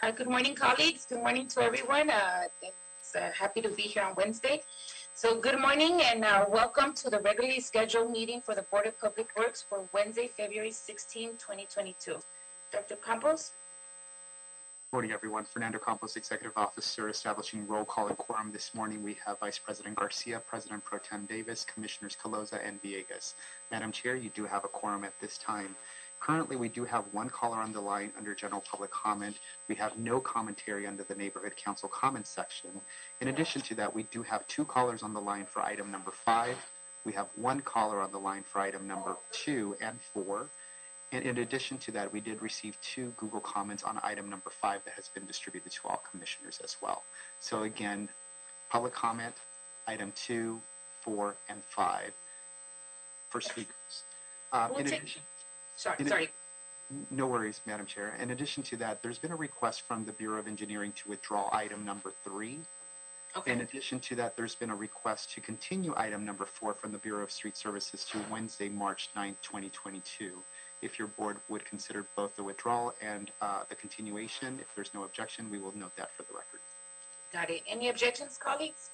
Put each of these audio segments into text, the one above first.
Good morning, colleagues. Good morning to everyone. It's happy to be here on Wednesday. So good morning and welcome to the regularly scheduled meeting for the Board of Public Works for Wednesday, February 16, 2022. Dr. Campos? Good morning, everyone. Fernando Campos, Executive Officer, establishing roll call and quorum. This morning we have Vice President Garcia, President Pro Tem Davis, Commissioners Caloza and Villegas. Madam Chair, you do have a quorum at this time. Currently, we do have one caller on the line under general public comment. We have no commentary under the Neighborhood Council comment section. In addition to that, we do have two callers on the line for item number 5. We have one caller on the line for item number 2 and 4. And in addition to that, we did receive 2 Google comments on item number 5 that has been distributed to all commissioners as well. So again, public comment, item 2, 4, and 5 for speakers. Sorry. No worries, Madam Chair. In addition to that, there's been a request from the Bureau of Engineering to withdraw item number 3. Okay. In addition to that, there's been a request to continue item number 4 from the Bureau of Street Services to Wednesday, March 9th, 2022. If your board would consider both the withdrawal and the continuation, if there's no objection, we will note that for the record. Got it. Any objections, colleagues?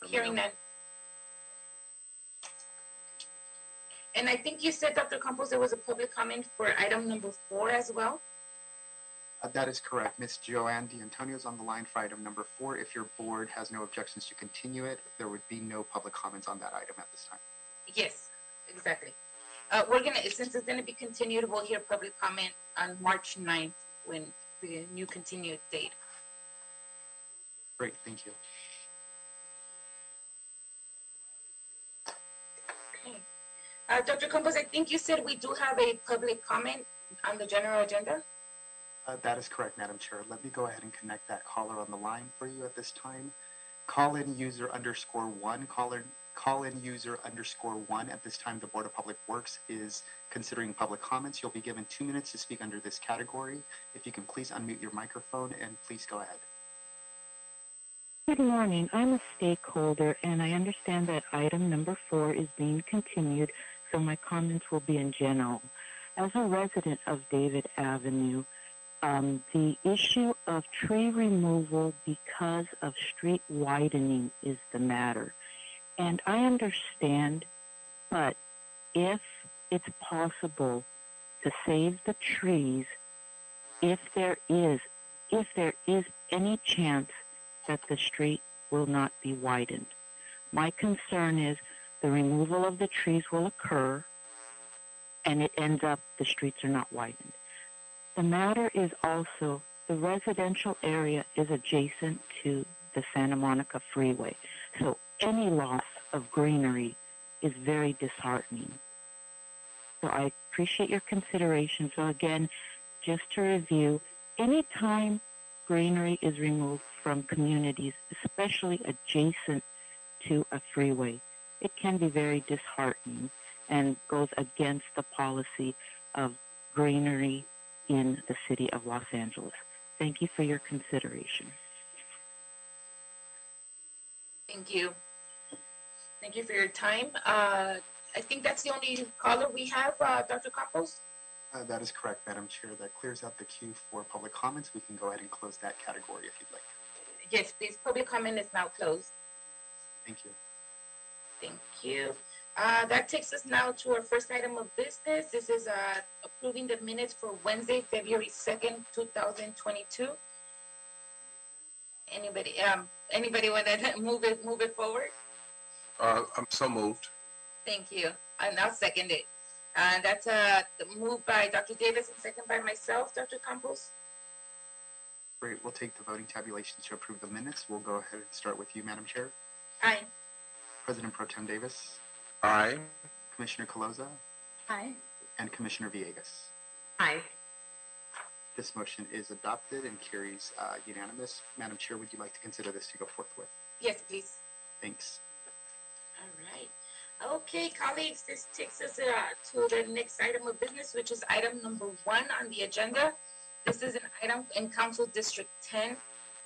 Hearing none. And I think you said, Dr. Campos, there was a public comment for item number 4 as well? That is correct. Ms. Joanne D'Antonio is on the line for item number 4. If your board has no objections to continue it, there would be no public comments on that item at this time. Yes, exactly. Since it's gonna be continued, we'll hear public comment on March 9th when the new continued date. Great, thank you. Okay. Dr. Campos, I think you said we do have a public comment on the general agenda? That is correct, Madam Chair. Let me go ahead and connect that caller on the line for you at this time. Call-in user _1, call-in user _1. At this time, the Board of Public Works is considering public comments. You'll be given 2 minutes to speak under this category. If you can please unmute your microphone and please go ahead. Good morning. I'm a stakeholder and I understand that item number 4 is being continued, so my comments will be in general. As a resident of David Avenue, the issue of tree removal because of street widening is the matter. And I understand, but if it's possible to save the trees, if there is any chance that the street will not be widened. My concern is the removal of the trees will occur and it ends up the streets are not widened. The matter is also the residential area is adjacent to the Santa Monica Freeway. So any loss of greenery is very disheartening. So I appreciate your consideration. So again, just to review, anytime greenery is removed from communities, especially adjacent to a freeway, it can be very disheartening and goes against the policy of greenery in the city of Los Angeles. Thank you for your consideration. Thank you. Thank you for your time. I think that's the only caller we have, Dr. Campos. That is correct, Madam Chair. That clears out the queue for public comments. We can go ahead and close that category if you'd like. Yes, please. Public comment is now closed. Thank you. Thank you. That takes us now to our first item of business. This is approving the minutes for Wednesday, February 2nd, 2022. Anybody want to move it forward? I'm so moved. Thank you. And I'll second it. That's moved by Dr. Davis and second by myself, Dr. Campos. Great. We'll take the voting tabulations to approve the minutes. We'll go ahead and start with you, Madam Chair. Aye. President Pro Tem Davis. Aye. Commissioner Caloza. Aye. And Commissioner Villegas. Aye. This motion is adopted and carries unanimous. Madam Chair, would you like to consider this to go forthwith? Yes, please. Thanks. All right. Okay, colleagues, this takes us to the next item of business, which is item number 1 on the agenda. This is an item in Council District 10.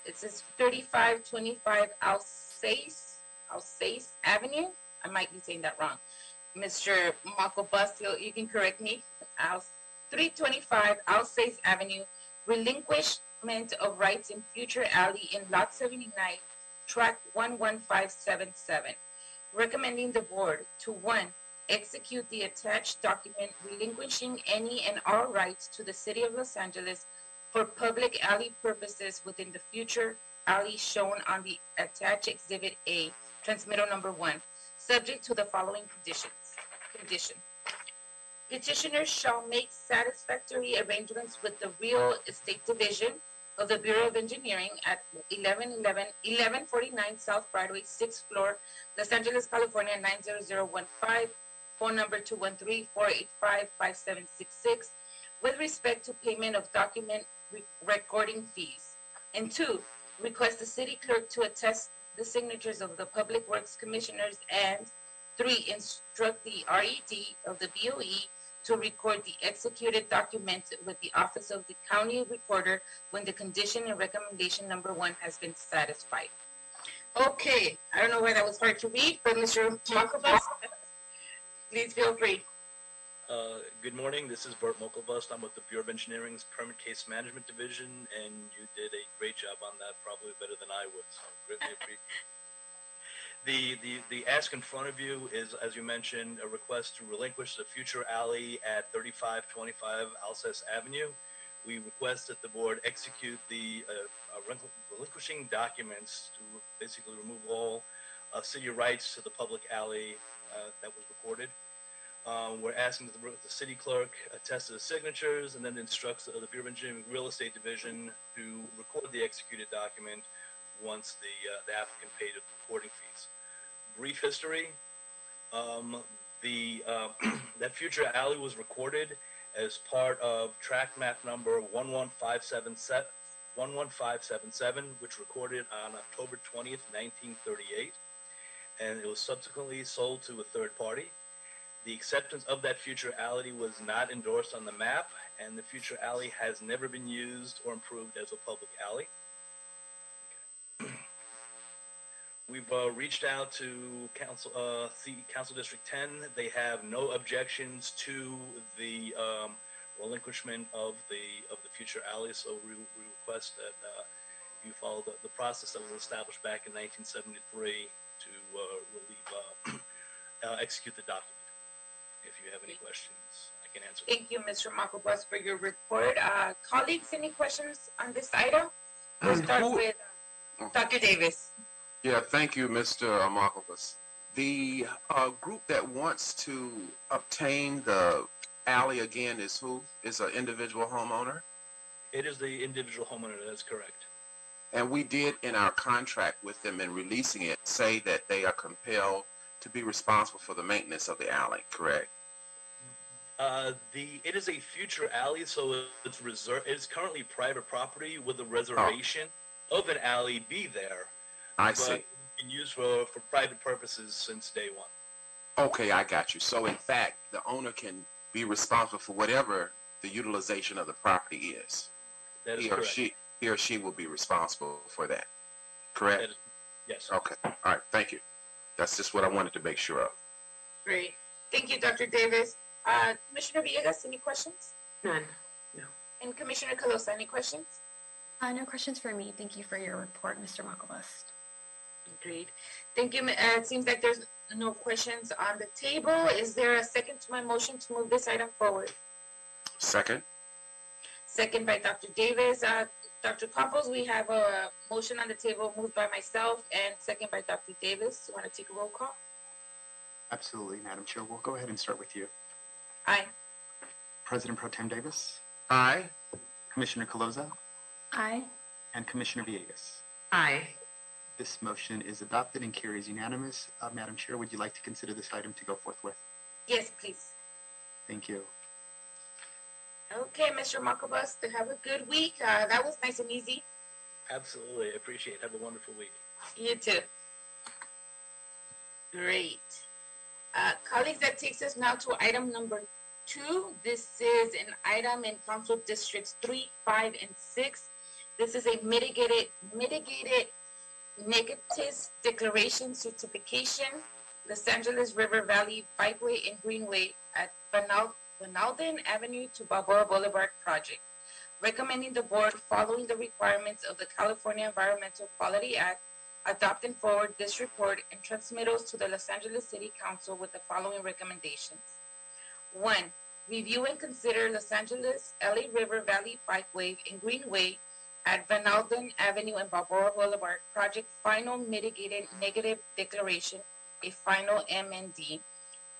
It says 3525 Alsace Avenue. I might be saying that wrong. Mr. Marco Bus, you can correct me. 325 Alsace Avenue relinquishment of rights in future alley in lot 79, track 11577, recommending the board to 1, execute the attached document relinquishing any and all rights to the City of Los Angeles for public alley purposes within the future alley shown on the attached Exhibit A, transmittal number 1, subject to the following conditions. Condition. Petitioners shall make satisfactory arrangements with the Real Estate Division of the Bureau of Engineering at 1149 South Broadway, 6th floor, Los Angeles, California, 90015, phone number 213-485-5766, with respect to payment of document recording fees. And 2, request the city clerk to attest the signatures of the Public Works Commissioners, and 3, instruct the RED of the BOE to record the executed document with the Office of the County Recorder when the condition and recommendation number 1 has been satisfied. Okay, I don't know why that was hard to read, but Mr. Mokovas, please feel free. Good morning. This is Bert Mokelbust. I'm with the Bureau of Engineering's Permit Case Management Division, and you did a great job on that, probably better than I would. So greatly appreciate it. The ask in front of you is, as you mentioned, a request to relinquish the future alley at 3525 Alsace Avenue. We request that the board execute the relinquishing documents to basically remove all city rights to the public alley that was recorded. We're asking that the city clerk attest to the signatures and then instructs the Bureau of Engineering Real Estate Division to record the executed document once the applicant paid the recording fees. Brief history, that future alley was recorded as part of tract map number 11577, which recorded on October 20th, 1938, and it was subsequently sold to a third party. The acceptance of that future alley was not endorsed on the map, and the future alley has never been used or improved as a public alley. Okay. We've reached out to Council District 10. They have no objections to the relinquishment of the future alley, so we request that you follow the process that was established back in 1973 to execute the document. If you have any questions, I can answer them. Thank you, Mr. Mokovas, for your report. Colleagues, any questions on this item? We'll start with Dr. Davis. Yeah, thank you, Mr. Markovas. The group that wants to obtain the alley again is who? Is an individual homeowner? It is the individual homeowner, that's correct. And we did in our contract with them in releasing it say that they are compelled to be responsible for the maintenance of the alley, correct? It is a future alley, so it's reserved. It's currently private property with a reservation of an alley be there. I see. It's been used for private purposes since day one. Okay, I got you. So in fact, the owner can be responsible for whatever the utilization of the property is. That is correct. He or she will be responsible for that, correct? Yes. Okay, all right, thank you. That's just what I wanted to make sure of. Great. Thank you, Dr. Davis. Commissioner Villegas, any questions? None. No. And Commissioner Calosa, any questions? No questions for me. Thank you for your report, Mr. Mokovas. Agreed. Thank you. It seems like there's no questions on the table. Is there a second to my motion to move this item forward? Second. Second by Dr. Davis. Dr. Campos, we have a motion on the table moved by myself and second by Dr. Davis. You want to take a roll call? Absolutely, Madam Chair. We'll go ahead and start with you. Aye. President Pro Tem Davis, Aye. Commissioner Caloza, Aye. and Commissioner Villegas. Aye. This motion is adopted and carries unanimous. Madam Chair, would you like to consider this item to go forthwith? Yes, please. Thank you. Okay, Mr. Mokovas, have a good week. That was nice and easy. Absolutely. I appreciate it. Have a wonderful week. You too. Great. Colleagues, that takes us now to item number 2. This is an item in Council Districts 3, 5, and 6. This is a mitigated negative declaration certification, Los Angeles River Valley Bikeway and Greenway at Benalden Avenue to Balboa Boulevard project. recommending the board, following the requirements of the California Environmental Quality Act, adopt and forward this report and transmittals to the Los Angeles City Council with the following recommendations. 1. Review and consider Los Angeles LA River Valley Bikeway and Greenway at Van Alden Avenue and Balboa Boulevard project final mitigated negative declaration, a final MND.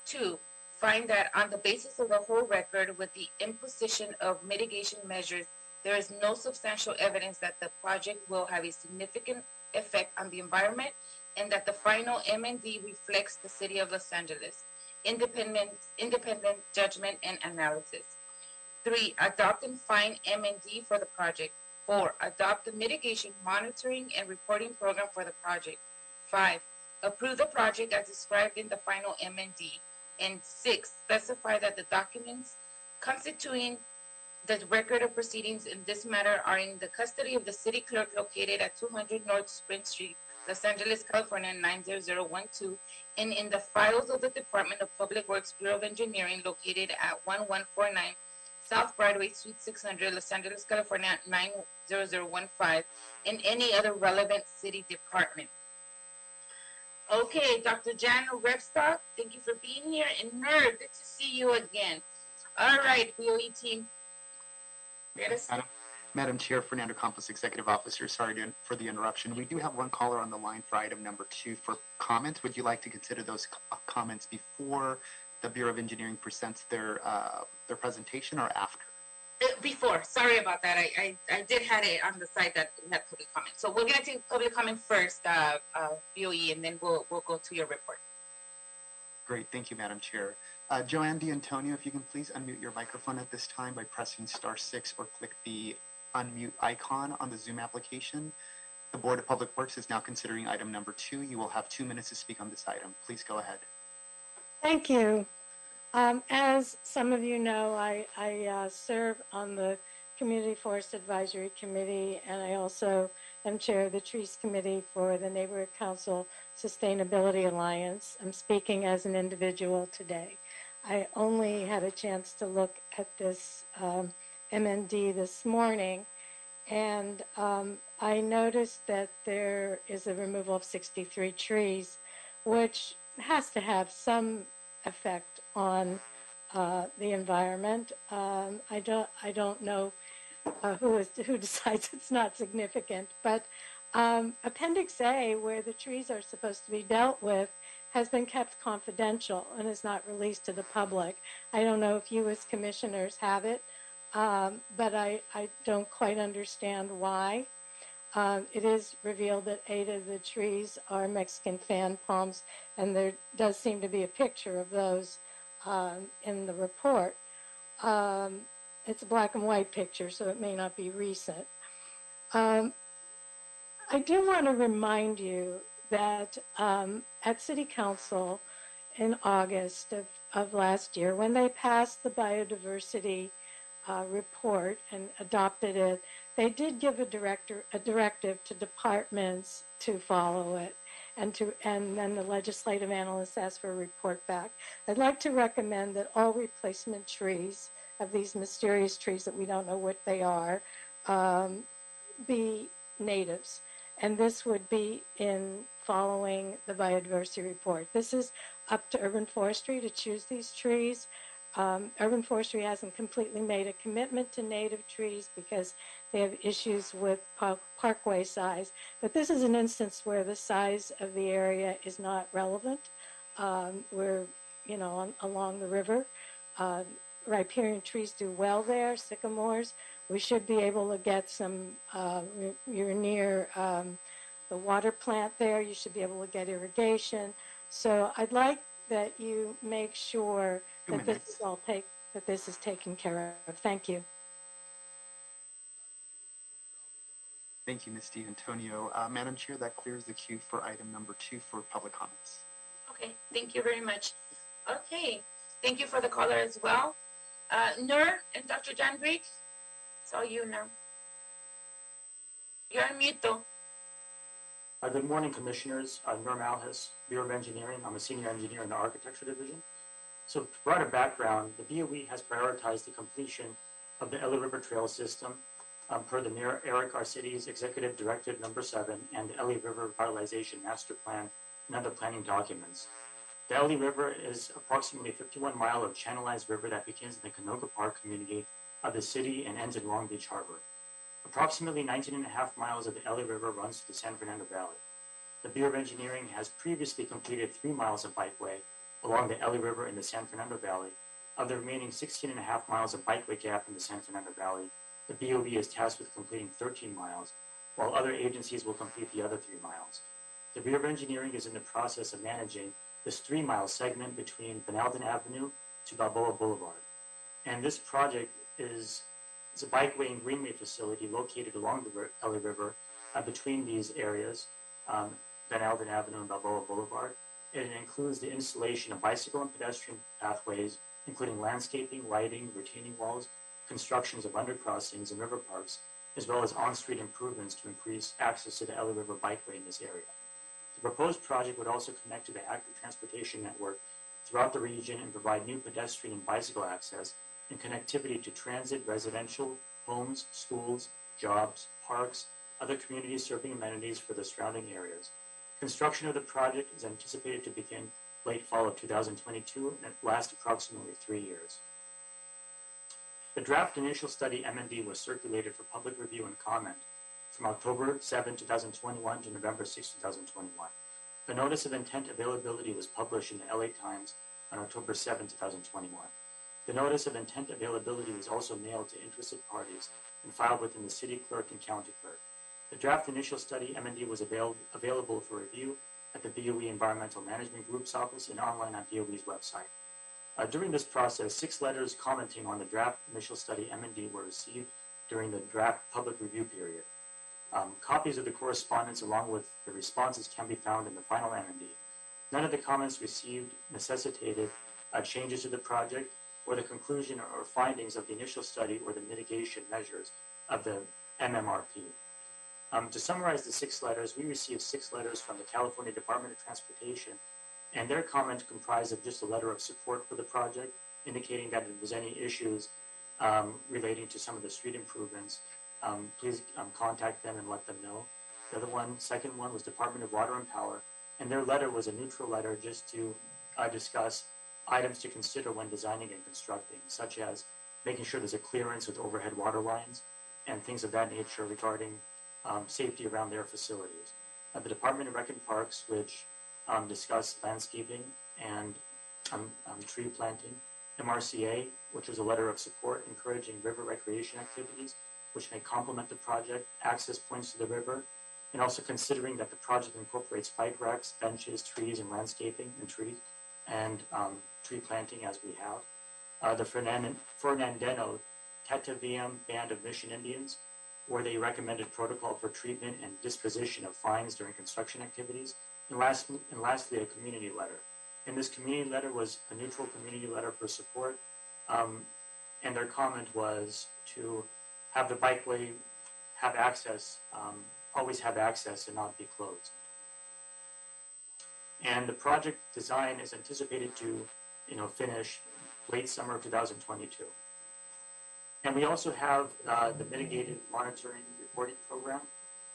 2. Find that on the basis of the whole record with the imposition of mitigation measures, there is no substantial evidence that the project will have a significant effect on the environment and that the final MND reflects the City of Los Angeles independent judgment and analysis. 3. Adopt and find MND for the project. 4. Adopt the mitigation monitoring and reporting program for the project. 5. Approve the project as described in the final MND. And 6. Specify that the documents constituting the record of proceedings in this matter are in the custody of the city clerk located at 200 North Spring Street, Los Angeles, California 90012, and in the files of the Department of Public Works Bureau of Engineering located at 1149 South Broadway, Suite 600, Los Angeles, California 90015, and any other relevant city department. Okay, Dr. Jan Repstock, thank you for being here, and Nerd, good to see you again. All right, BOE team. Madam Chair, Fernando Campos, Executive Officer, sorry for the interruption. We do have one caller on the line for item number 2 for comment. Would you like to consider those comments before the Bureau of Engineering presents their presentation or after? Before, sorry about that. I did have it on the side that we had public comment. So we're gonna take public comment first, BOE, and then we'll go to your report. Great, thank you, Madam Chair. Joanne D'Antonio, if you can please unmute your microphone at this time by pressing *6 or click the unmute icon on the Zoom application. The Board of Public Works is now considering item number 2. You will have 2 minutes to speak on this item. Please go ahead. Thank you. As some of you know, I serve on the Community Forest Advisory Committee, and I also am chair of the Trees Committee for the Neighborhood Council Sustainability Alliance. I'm speaking as an individual today. I only had a chance to look at this MND this morning, and I noticed that there is a removal of 63 trees, which has to have some effect on the environment. I don't know who decides it's not significant, but Appendix A, where the trees are supposed to be dealt with, has been kept confidential and is not released to the public. I don't know if you as commissioners have it, but I don't quite understand why. It is revealed that 8 of the trees are Mexican fan palms, and there does seem to be a picture of those in the report. It's a black and white picture, so it may not be recent. I do want to remind you that at City Council in August of last year, when they passed the biodiversity report and adopted it, they did give a directive to departments to follow it, and then the legislative analysts asked for a report back. I'd like to recommend that all replacement trees of these mysterious trees that we don't know what they are be natives, and this would be in following the biodiversity report. This is up to urban forestry to choose these trees. Urban forestry hasn't completely made a commitment to native trees because they have issues with parkway size. But this is an instance where the size of the area is not relevant. We're, along the river. Riparian trees do well there, sycamores. We should be able to get some, you're near the water plant there. You should be able to get irrigation. So I'd like that you make sure that this is taken care of. Thank you. Thank you, Ms. D'Antonio. Madam Chair, that clears the queue for item number 2 for public comments. Okay, thank you very much. Okay, thank you for the caller as well. Nur and Dr. John Greek, it's all you now. You're on mute though. Good morning, Commissioners. Nur Malhus, Bureau of Engineering. I'm a senior engineer in the Architecture Division. So to provide a background, the BOE has prioritized the completion of the LA River Trail system per the Mayor Eric Garcetti's Executive Directive Number 7 and the Ellie River Revitalization Master Plan and other planning documents. The Ellie River is approximately a 51-mile of channelized river that begins in the Canoga Park community of the city and ends in Long Beach Harbor. Approximately 19.5 miles of the Ellie River runs through the San Fernando Valley. The Bureau of Engineering has previously completed 3 miles of bikeway along the Ellie River in the San Fernando Valley. Of the remaining 16.5 miles of bikeway gap in the San Fernando Valley, the BOE is tasked with completing 13 miles, while other agencies will complete the other 3 miles. The Bureau of Engineering is in the process of managing this 3-mile segment between Van Alden Avenue to Balboa Boulevard. And this project is a bikeway and greenway facility located along the Ellie River between these areas, Van Alden Avenue and Balboa Boulevard. And it includes the installation of bicycle and pedestrian pathways, including landscaping, lighting, retaining walls, constructions of undercrossings and river parks, as well as on-street improvements to increase access to the Ellie River bikeway in this area. The proposed project would also connect to the active transportation network throughout the region and provide new pedestrian and bicycle access and connectivity to transit, residential, homes, schools, jobs, parks, other community-serving amenities for the surrounding areas. Construction of the project is anticipated to begin late fall of 2022 and last approximately 3 years. The draft initial study M&D was circulated for public review and comment from October 7, 2021 to November 6, 2021. The notice of intent availability was published in the LA Times on October 7, 2021. The notice of intent availability was also mailed to interested parties and filed within the city clerk and county clerk. The draft initial study M&D was available for review at the BOE Environmental Management Group's office and online on BOE's website. During this process, 6 letters commenting on the draft initial study M&D were received during the draft public review period. Copies of the correspondence along with the responses can be found in the final M&D. None of the comments received necessitated changes to the project or the conclusion or findings of the initial study or the mitigation measures of the MMRP. To summarize the 6 letters, we received 6 letters from the California Department of Transportation, and their comment comprised of just a letter of support for the project, indicating that if there's any issues relating to some of the street improvements, please contact them and let them know. The second one was Department of Water and Power, and their letter was a neutral letter just to discuss items to consider when designing and constructing, such as making sure there's a clearance with overhead water lines and things of that nature regarding safety around their facilities. The Department of Rec and Parks, which discussed landscaping and tree planting. MRCA, which was a letter of support encouraging river recreation activities, which may complement the project, access points to the river, and also considering that the project incorporates bike racks, benches, trees, and landscaping and trees, and tree planting as we have. The Fernandino Tataviam Band of Mission Indians, where they recommended protocol for treatment and disposition of fines during construction activities. And lastly, a community letter. And this community letter was a neutral community letter for support. And their comment was to have the bikeway have access, always have access and not be closed. And the project design is anticipated to, finish late summer of 2022. And we also have the mitigated monitoring reporting program.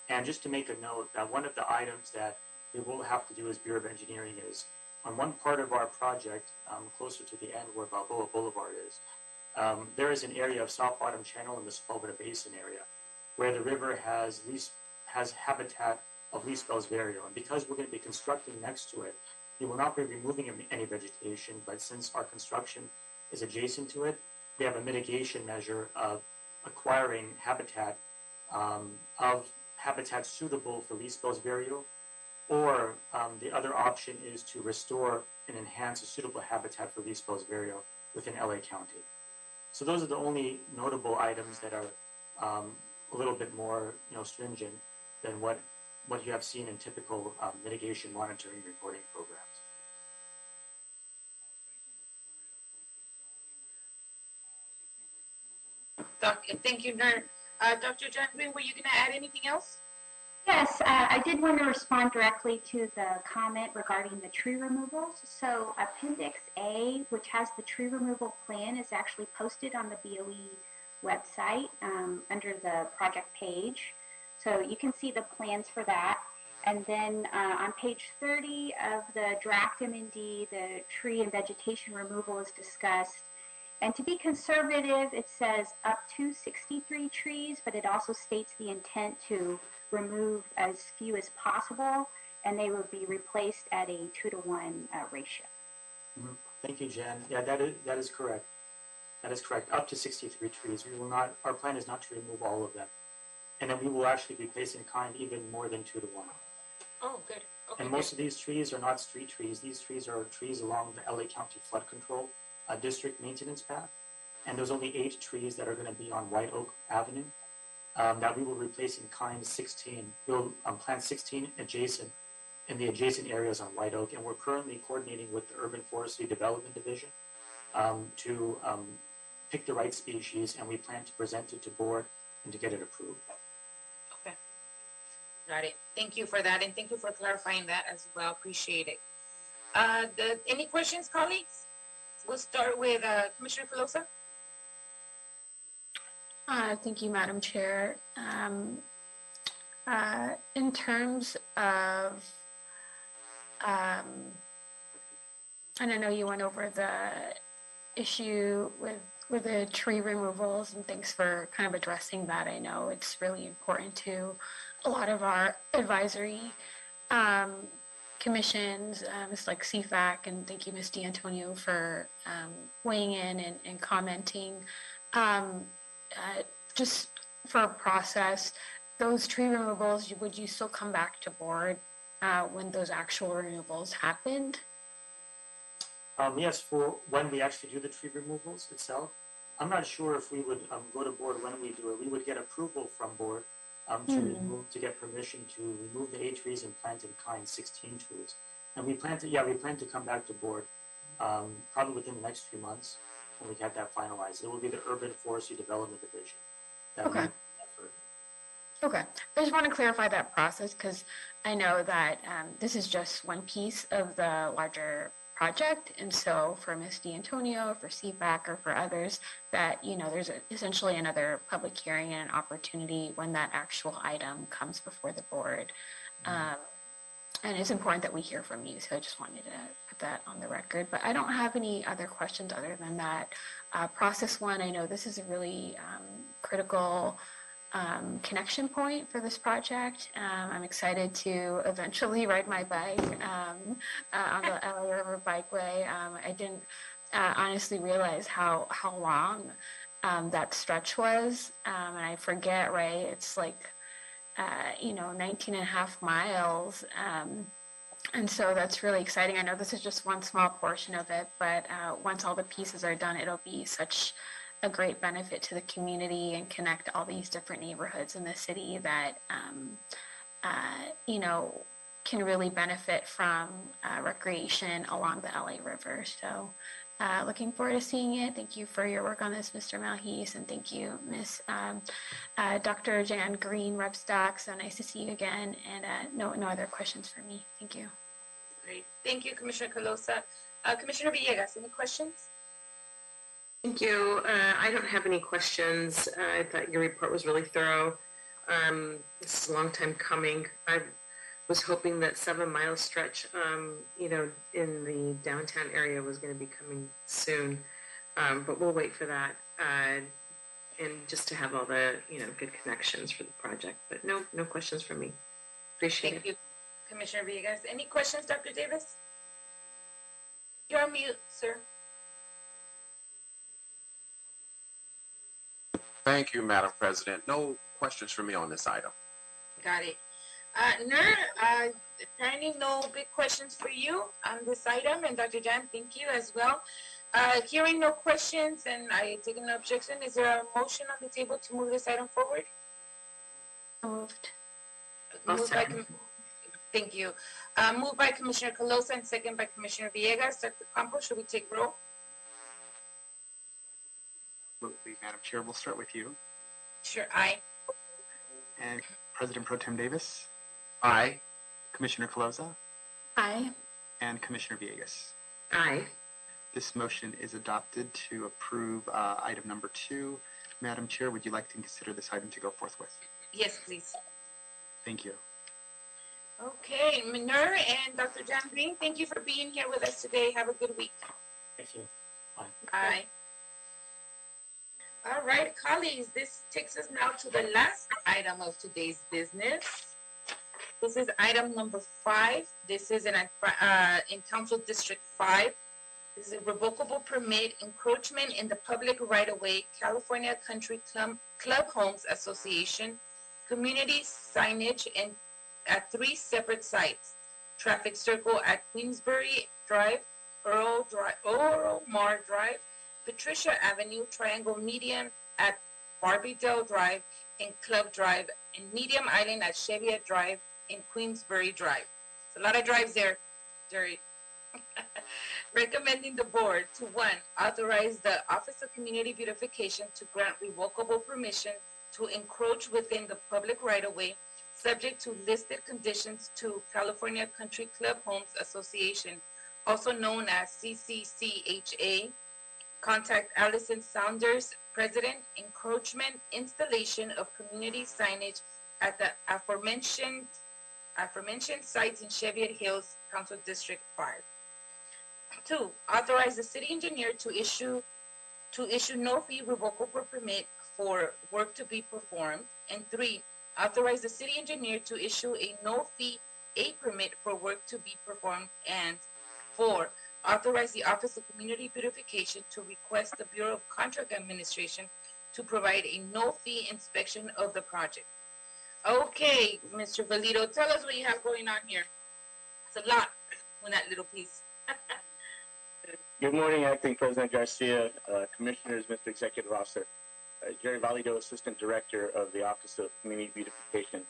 And just to make a note, that one of the items that we will have to do as Bureau of Engineering is on one part of our project, closer to the end where Balboa Boulevard is, there is an area of soft bottom channel in the Sepulveda Basin area where the river has habitat of least Bell's Vario. And because we're going to be constructing next to it, we will not be removing any vegetation, but since our construction is adjacent to it, we have a mitigation measure of acquiring habitat suitable for least Bell's Vario, or the other option is to restore and enhance a suitable habitat for least Bell's Vario within LA County. So those are the only notable items that are a little bit more stringent than what you have seen in typical mitigation monitoring reporting programs. Thank you, Nerd. Dr. John Green, were you going to add anything else? Yes, I did want to respond directly to the comment regarding the tree removals. So Appendix A, which has the tree removal plan, is actually posted on the BOE website under the project page. So you can see the plans for that. And then on page 30 of the draft MND, the tree and vegetation removal is discussed. And to be conservative, it says up to 63 trees, but it also states the intent to remove as few as possible, and they will be replaced at a 2-to-1 ratio. Mm-hmm. Thank you, Jen. Yeah, that is correct. That is correct. Up to 63 trees. We will not. Our plan is not to remove all of them, and then we will actually replace in kind even more than 2-to-1. Oh, good. Okay, and most of these trees are not street trees. These trees are trees along the LA County Flood Control District maintenance path. And there's only 8 trees that are going to be on White Oak Avenue that we will replace in kind 16. We'll plant 16 adjacent in the adjacent areas on White Oak. And we're currently coordinating with the Urban Forestry Development Division to pick the right species. And we plan to present it to board and to get it approved. Okay. Got it. Thank you for that, and thank you for clarifying that as well. Appreciate it. Any questions, colleagues? We'll start with Commissioner Filosa. Thank you, Madam Chair. In terms of, and I know you went over the issue with the tree removals, and thanks for kind of addressing that. I know it's really important to a lot of our advisory commissions, it's like CFAC, and thank you, Ms. D'Antonio, for weighing in and commenting. Just for a process, those tree removals, would you still come back to board when those actual removals happened? Yes, for when we actually do the tree removals itself. I'm not sure if we would go to board when we do it. We would get approval from board to get permission to remove the 8 trees and plant in kind 16 trees. And we plan to come back to board probably within the next few months when we get that finalized. It will be the Urban Forestry Development Division. Okay. Okay. I just want to clarify that process because I know that this is just one piece of the larger project, and so for Ms. D'Antonio, for CFAC, or for others, that there's essentially another public hearing and an opportunity when that actual item comes before the board, and it's important that we hear from you. So I just wanted to put that on the record. But I don't have any other questions other than that. Process one, I know this is a really critical connection point for this project. I'm excited to eventually ride my bike on the LA River Bikeway. I didn't honestly realize how long that stretch was, and I forget, right? It's like 19 and a half miles. And so that's really exciting. I know this is just one small portion of it, but once all the pieces are done, it'll be such a great benefit to the community and connect all these different neighborhoods in the city that, can really benefit from recreation along the LA River. So looking forward to seeing it. Thank you for your work on this, Mr. Malhis, and thank you, Ms. Dr. Jan Green, Rebstock. So nice to see you again, and no other questions for me. Thank you. Great. Thank you, Commissioner Calosa. Commissioner Villegas, any questions? Thank you. I don't have any questions. I thought your report was really thorough. This is a long time coming. I was hoping that 7 mile stretch, in the downtown area was going to be coming soon, but we'll wait for that. And just to have all the, good connections for the project. But no questions from me. Appreciate it. Thank you, Commissioner Villegas. Any questions, Dr. Davis? You're on mute, sir. Thank you, Madam President. No questions for me on this item. Got it. Apparently no big questions for you on this item, and Dr. Jan, thank you as well. Hearing no questions, and I take no objection, is there a motion on the table to move this item forward? Moved. Thank you. Moved by Commissioner Calosa and second by Commissioner Villegas. Dr. Campos, should we take roll? Absolutely, Madam Chair. We'll start with you. Sure, aye. And President Pro Tem Davis. Aye. Commissioner Calosa. Aye. And Commissioner Villegas. Aye. This motion is adopted to approve item number 2, Madam Chair, would you like to consider this item to go forthwith? Yes, please. Thank you. Okay, Minur and Dr. John Green, thank you for being here with us today. Have a good week. Thank you. Bye. Bye. All right, colleagues, this takes us now to the last item of today's business. This is item number 5. This is in Council District 5. This is a revocable permit encroachment in the public right-of-way, California Country Club Homes Association, community signage at 3 separate sites. Traffic circle at Queensbury Drive, Earl Mar Drive, Patricia Avenue, Triangle Median at Barbydale Drive and Club Drive, and Medium Island at Cheviot Drive and Queensbury Drive. It's a lot of drives there, Jerry. Recommending the board to 1, authorize the Office of Community Beautification to grant revocable permission to encroach within the public right-of-way, subject to listed conditions to California Country Club Homes Association, also known as CCCHA. Contact Allison Saunders, President, encroachment installation of community signage at the aforementioned sites in Cheviot Hills, Council District 5. 2, authorize the city engineer to issue no-fee revocable permit for work to be performed. And 3, authorize the city engineer to issue a no-fee A permit for work to be performed. And 4, authorize the Office of Community Beautification to request the Bureau of Contract Administration to provide a no-fee inspection of the project. Okay, Mr. Valito, tell us what you have going on here. It's a lot on that little piece. Good morning, Acting President Garcia, Commissioners, Mr. Executive Officer. Jerry Valido, Assistant Director of the Office of Community Beautification.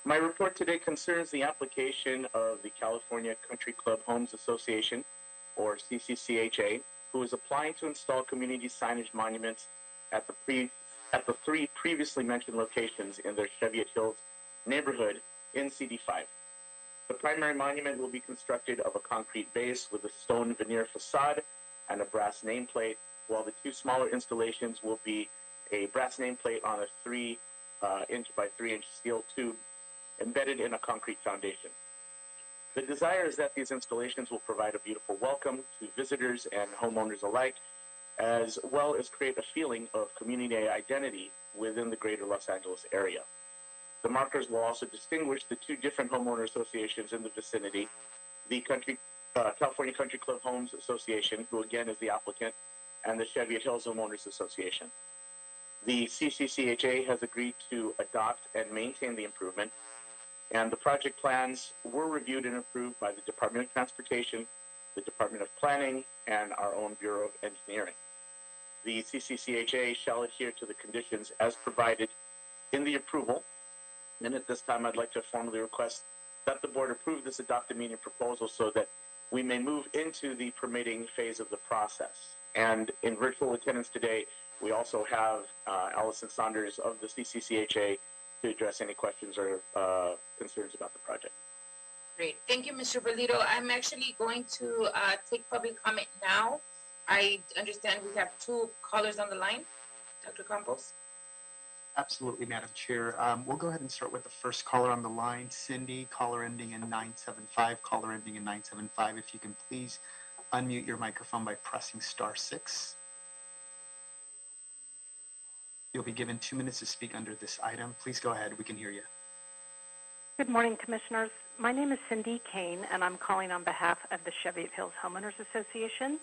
My report today concerns the application of the California Country Club Homes Association, or CCCHA, who is applying to install community signage monuments at the 3 previously mentioned locations in their Cheviot Hills neighborhood in CD5. The primary monument will be constructed of a concrete base with a stone veneer facade and a brass nameplate, while the 2 smaller installations will be a brass nameplate on a 3-inch by 3-inch steel tube embedded in a concrete foundation. The desire is that these installations will provide a beautiful welcome to visitors and homeowners alike, as well as create a feeling of community identity within the greater Los Angeles area. The markers will also distinguish the 2 different homeowner associations in the vicinity, the California Country Club Homes Association, who again is the applicant, and the Cheviot Hills Homeowners Association. The CCCHA has agreed to adopt and maintain the improvement, and the project plans were reviewed and approved by the Department of Transportation, the Department of Planning, and our own Bureau of Engineering. The CCCHA shall adhere to the conditions as provided in the approval. And at this time, I'd like to formally request that the board approve this adopted meeting proposal so that we may move into the permitting phase of the process. And in virtual attendance today, we also have Allison Saunders of the CCCHA to address any questions or concerns about the project. Great. Thank you, Mr. Valito. I'm actually going to take public comment now. I understand we have 2 callers on the line. Dr. Campos? Absolutely, Madam Chair. We'll go ahead and start with the first caller on the line, Cindy, caller ending in 975, caller ending in 975. If you can please unmute your microphone by pressing *6. You'll be given 2 minutes to speak under this item. Please go ahead. We can hear you. Good morning, Commissioners. My name is Cindy Kane, and I'm calling on behalf of the Cheviot Hills Homeowners Association.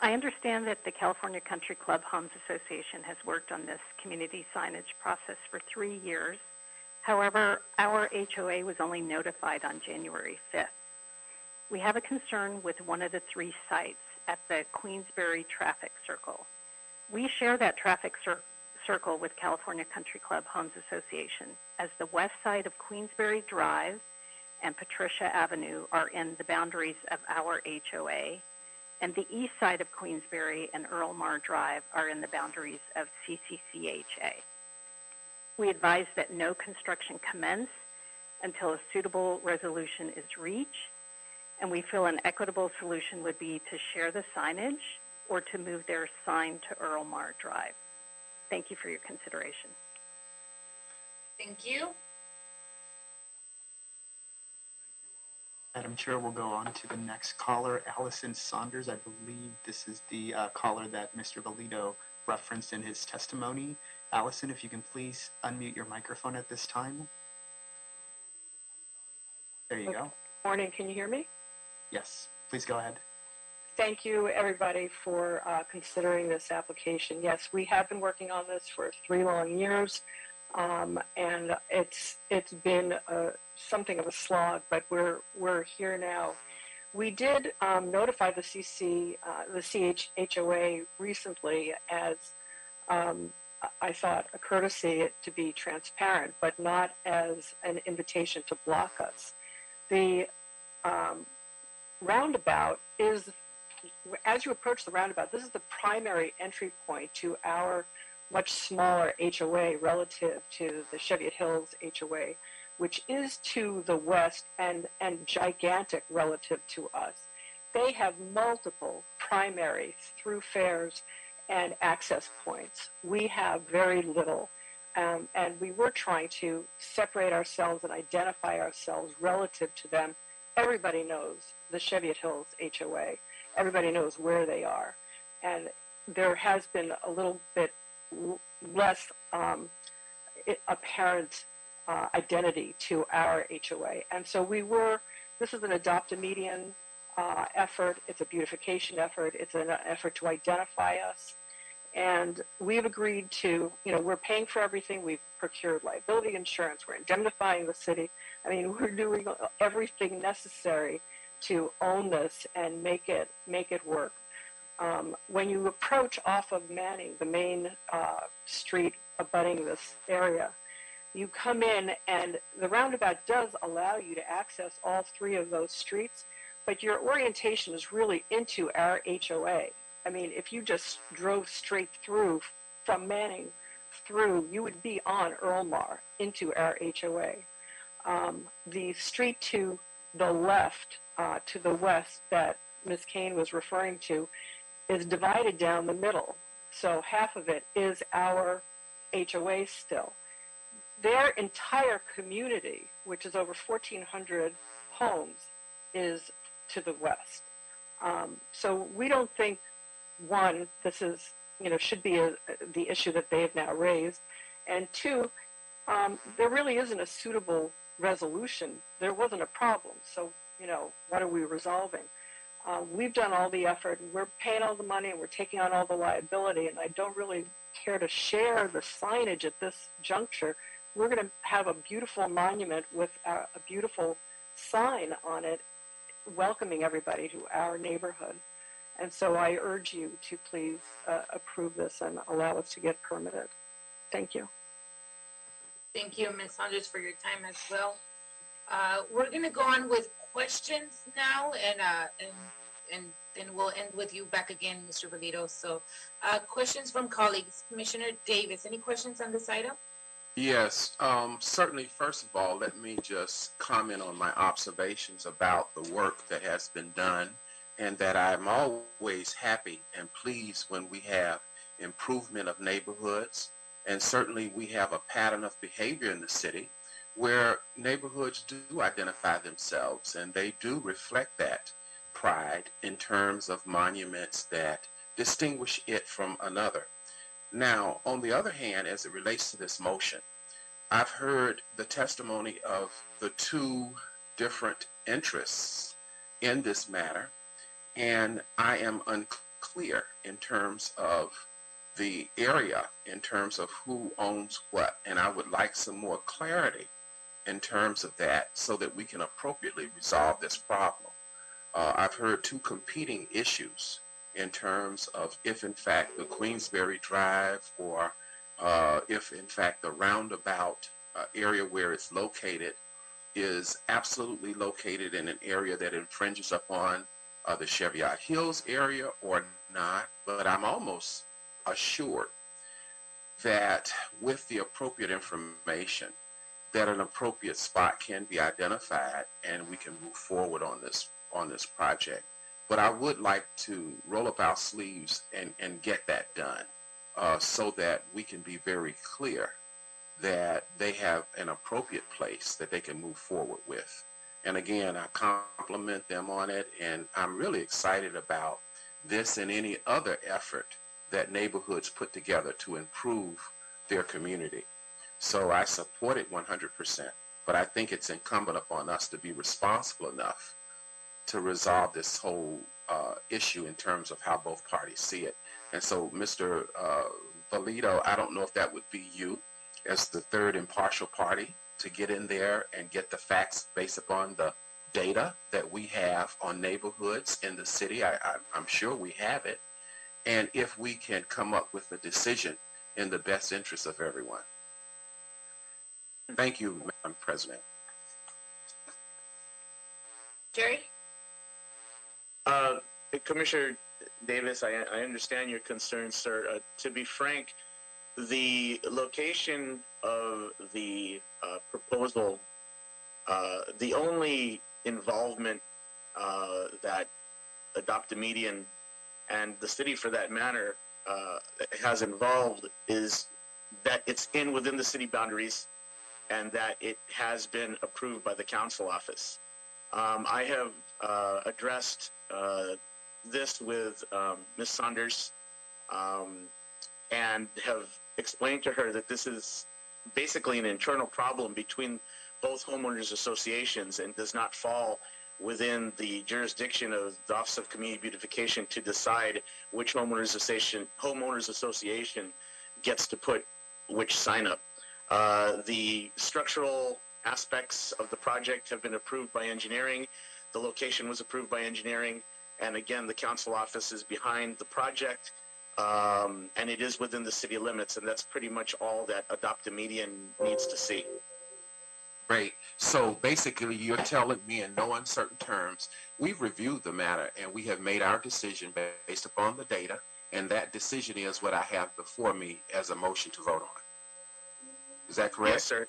I understand that the California Country Club Homes Association has worked on this community signage process for 3 years. However, our HOA was only notified on January 5th. We have a concern with one of the 3 sites at the Queensbury Traffic Circle. We share that traffic circle with California Country Club Homes Association, as the west side of Queensbury Drive and Patricia Avenue are in the boundaries of our HOA, and the east side of Queensbury and Earl Mar Drive are in the boundaries of CCCHA. We advise that no construction commence until a suitable resolution is reached, and we feel an equitable solution would be to share the signage or to move their sign to Earl Mar Drive. Thank you for your consideration. Thank you. Madam Chair, we'll go on to the next caller, Allison Saunders. I believe this is the caller that Mr. Valido referenced in his testimony. Allison, if you can please unmute your microphone at this time. There you go. Morning, can you hear me? Yes, please go ahead. Thank you, everybody, for considering this application. Yes, we have been working on this for 3 long years, and it's been something of a slog, but we're here now. We did notify the CHOA recently as I thought a courtesy to be transparent, but not as an invitation to block us. The roundabout is, as you approach the roundabout, this is the primary entry point to our much smaller HOA relative to the Cheviot Hills HOA, which is to the west and gigantic relative to us. They have multiple primary thoroughfares and access points. We have very little, and we were trying to separate ourselves and identify ourselves relative to them. Everybody knows the Cheviot Hills HOA. Everybody knows where they are. And there has been a little bit less apparent identity to our HOA. And so this is an adopt-a-median effort. It's a beautification effort. It's an effort to identify us. And we've agreed to, we're paying for everything. We've procured liability insurance. We're indemnifying the city. I mean, we're doing everything necessary to own this and make it work. When you approach off of Manning, the main street abutting this area, you come in and the roundabout does allow you to access all 3 of those streets, but your orientation is really into our HOA. I mean, if you just drove straight through from Manning through, you would be on Earlmar into our HOA. The street to the left, to the west that Ms. Kane was referring to is divided down the middle. So half of it is our HOA still. Their entire community, which is over 1,400 homes, is to the west. So we don't think, one, this is, should be the issue that they have now raised, and 2, there really isn't a suitable resolution. There wasn't a problem, so, what are we resolving? We've done all the effort, and we're paying all the money, and we're taking on all the liability, and I don't really care to share the signage at this juncture. We're going to have a beautiful monument with a beautiful sign on it welcoming everybody to our neighborhood. And so I urge you to please approve this and allow us to get permitted. Thank you. Thank you, Ms. Saunders, for your time as well. We're going to go on with questions now, and then we'll end with you back again, Mr. Valido. So questions from colleagues. Commissioner Davis, any questions on this item? Yes, certainly. First of all, let me just comment on my observations about the work that has been done, and that I'm always happy and pleased when we have improvement of neighborhoods. And certainly we have a pattern of behavior in the city where neighborhoods do identify themselves, and they do reflect that pride in terms of monuments that distinguish it from another. Now, on the other hand, as it relates to this motion, I've heard the testimony of the 2 different interests in this matter, and I am unclear in terms of the area, in terms of who owns what, and I would like some more clarity in terms of that so that we can appropriately resolve this problem. I've heard 2 competing issues in terms of if in fact the Queensberry Drive or if in fact the roundabout area where it's located is absolutely located in an area that infringes upon the Cheviot Hills area or not. But I'm almost assured that with the appropriate information that an appropriate spot can be identified and we can move forward on this project. But I would like to roll up our sleeves and get that done. so that we can be very clear that they have an appropriate place that they can move forward with. And again, I compliment them on it, and I'm really excited about this and any other effort that neighborhoods put together to improve their community. So I support it 100%, but I think it's incumbent upon us to be responsible enough to resolve this whole issue in terms of how both parties see it. And so, Mr. Valito, I don't know if that would be you as the third impartial party to get in there and get the facts based upon the data that we have on neighborhoods in the city. I'm sure we have it. And if we can come up with a decision in the best interest of everyone. Thank you, Madam President. Jerry? Commissioner Davis, I understand your concerns, sir. To be frank, the location of the proposal, the only involvement that Adopt a Median and the city, for that matter, has involved is that it's within the city boundaries and that it has been approved by the council office. I have addressed this with Ms. Saunders and have explained to her that this is basically an internal problem between both homeowners associations and does not fall within the jurisdiction of the Office of Community Beautification to decide which homeowners association gets to put which sign up. The structural aspects of the project have been approved by engineering. The location was approved by engineering. And again, the council office is behind the project, and it is within the city limits, and that's pretty much all that Adopt a Median needs to see. Great. So basically, you're telling me in no uncertain terms, we've reviewed the matter and we have made our decision based upon the data, and that decision is what I have before me as a motion to vote on. Is that correct? Yes, sir.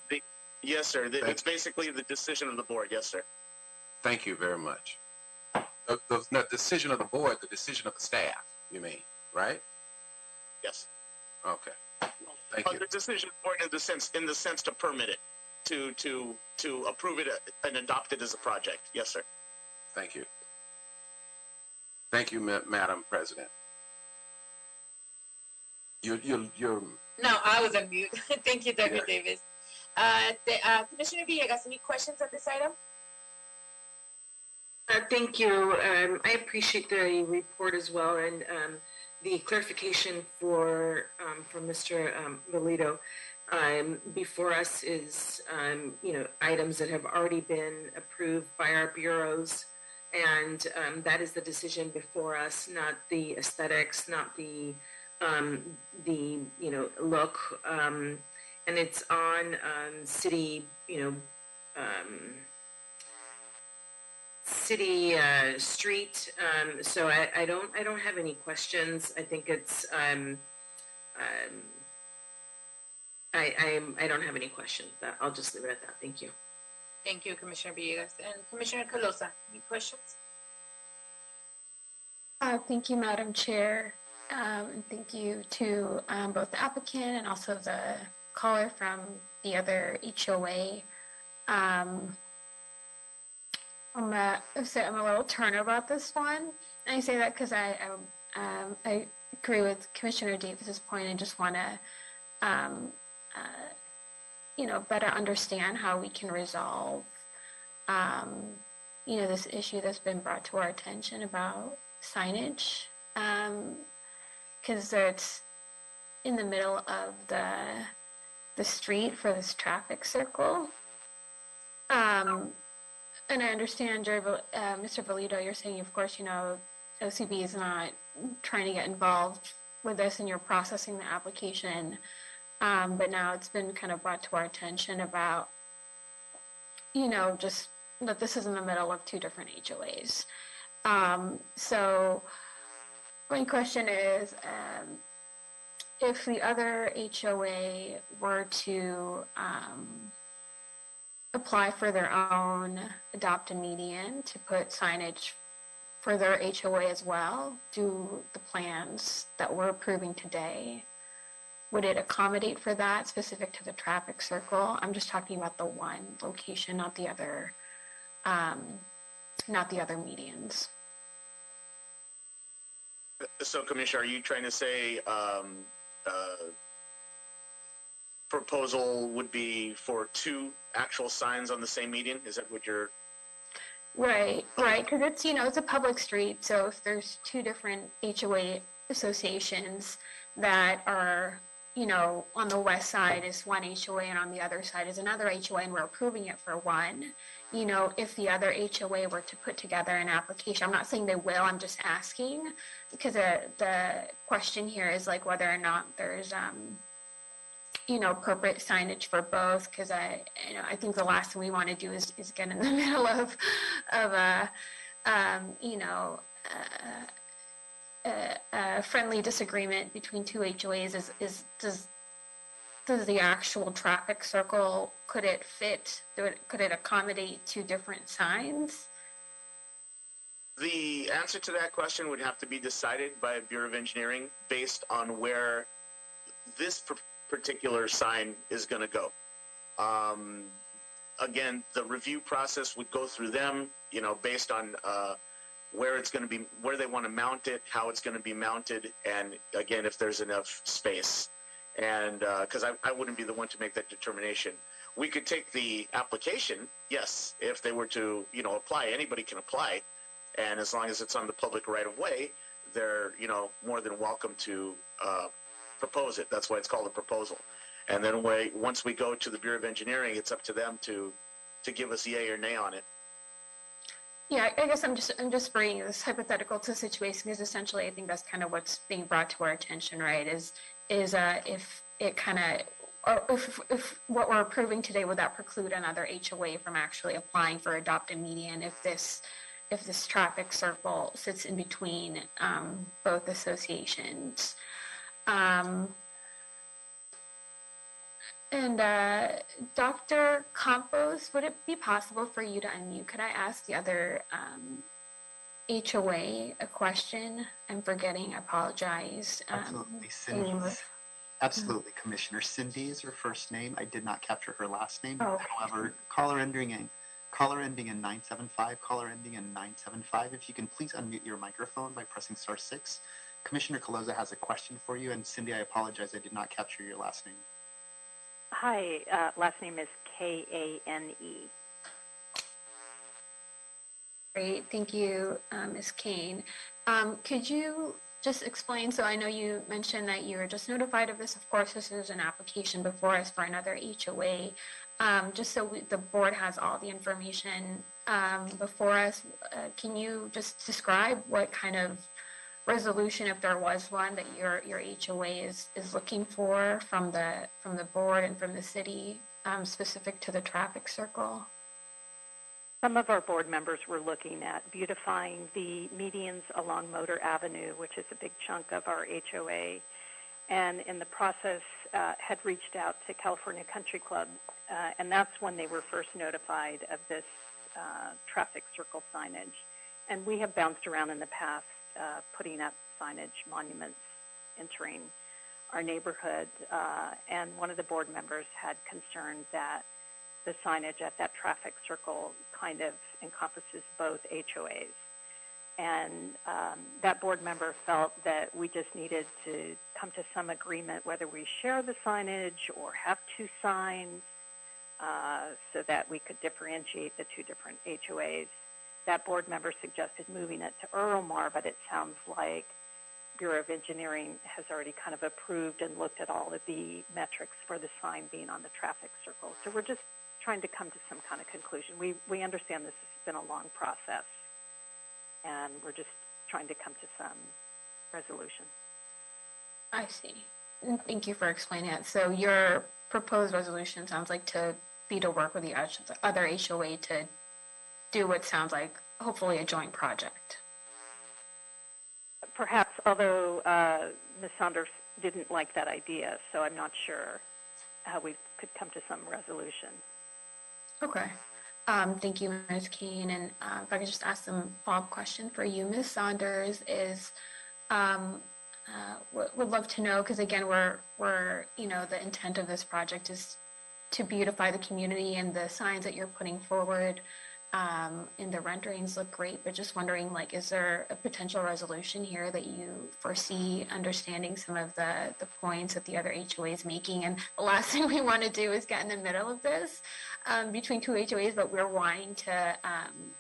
Yes, sir. It's basically the decision of the board. Yes, sir. Thank you very much. The decision of the board, the decision of the staff, you mean, right? Yes. Okay. Thank you. The decision of the board in the sense to permit it, to approve it and adopt it as a project. Yes, sir. Thank you. Thank you, Madam President. You're. No, I was on mute. Thank you, Dr. Davis. Commissioner Villegas, any questions on this item? Thank you. I appreciate the report as well, and the clarification from Mr. Valito. Before us is, items that have already been approved by our bureaus, and that is the decision before us, not the aesthetics, not the look, and it's on city, city street. So I don't have any questions. I think it's I don't have any questions. I'll just leave it at that. Thank you. Thank you, Commissioner Villegas. And Commissioner Calosa, any questions? Thank you, Madam Chair. And thank you to both the applicant and also the caller from the other HOA. I'm a little torn about this one. And I say that because I agree with Commissioner Davis's point. I just want to, better understand how we can resolve, this issue that's been brought to our attention about signage. Because it's in the middle of the street for this traffic circle. And I understand, Mr. Valito, you're saying, of course, OCB is not trying to get involved with this and you're processing the application. But now it's been kind of brought to our attention about, just that this is in the middle of two different HOAs. So my question is, if the other HOA were to apply for their own Adopt a Median to put signage for their HOA as well, do the plans that we're approving today would it accommodate for that specific to the traffic circle? I'm just talking about the one location, not the other medians. So, Commissioner, are you trying to say proposal would be for 2 actual signs on the same median? Is that what you're? Right, because it's, it's a public street, so if there's 2 different HOA associations that are, on the west side is one HOA and on the other side is another HOA, and we're approving it for one, if the other HOA were to put together an application, I'm not saying they will, I'm just asking, because the question here is like whether or not there's, appropriate signage for both, because I think the last thing we want to do is get in the middle of a friendly disagreement between 2 HOAs. Does the actual traffic circle, could it accommodate 2 different signs? The answer to that question would have to be decided by Bureau of Engineering based on where this particular sign is going to go. Again, the review process would go through them, based on where it's going to be, where they want to mount it, how it's going to be mounted, and again, if there's enough space. And because I wouldn't be the one to make that determination. We could take the application, yes, if they were to, apply, anybody can apply. And as long as it's on the public right of way, they're, more than welcome to propose it. That's why it's called a proposal. And then once we go to the Bureau of Engineering, it's up to them to give us yay or nay on it. Yeah, I guess I'm just bringing this hypothetical to a situation because essentially I think that's kind of what's being brought to our attention, right? Is if it kind of, or if what we're approving today, would that preclude another HOA from actually applying for adopt a median if this traffic circle sits in between both associations? And Dr. Campos, would it be possible for you to unmute? Could I ask the other HOA a question? I'm forgetting, I apologize. Absolutely, Cindy. Absolutely, Commissioner. Cindy is her first name. I did not capture her last name. Oh. However, caller ending in 975, caller ending in 975. If you can please unmute your microphone by pressing *6. Commissioner Caloza has a question for you, and Cindy, I apologize, I did not capture your last name. Hi, last name is Kane. Great, thank you, Ms. Kane. Could you just explain, so I know you mentioned that you were just notified of this. Of course, this is an application before us for another HOA. Just so the board has all the information before us, can you just describe what kind of resolution, if there was one, that your HOA is looking for from the board and from the city, specific to the traffic circle? Some of our board members were looking at beautifying the medians along Motor Avenue, which is a big chunk of our HOA, and in the process had reached out to California Country Club, and that's when they were first notified of this traffic circle signage. And we have bounced around in the past putting up signage, monuments, entering our neighborhood, and one of the board members had concern that the signage at that traffic circle kind of encompasses both HOAs. And that board member felt that we just needed to come to some agreement whether we share the signage or have 2 signs so that we could differentiate the 2 different HOAs. That board member suggested moving it to Earlmar, but it sounds like Bureau of Engineering has already kind of approved and looked at all of the metrics for the sign being on the traffic circle. So we're just trying to come to some kind of conclusion. We understand this has been a long process, and we're just trying to come to some resolution. I see. Thank you for explaining that. So your proposed resolution sounds like to work with the other HOA to do what sounds like hopefully a joint project. Perhaps, although Ms. Saunders didn't like that idea, so I'm not sure how we could come to some resolution. Okay. Thank you, Ms. Kane. And if I could just ask some follow-up question for you, Ms. Saunders, is would love to know, because again, we're the intent of this project is to beautify the community, and the signs that you're putting forward in the renderings look great, but just wondering, like, is there a potential resolution here that you foresee, understanding some of the points that the other HOA is making? And the last thing we want to do is get in the middle of this between two HOAs, but we're wanting to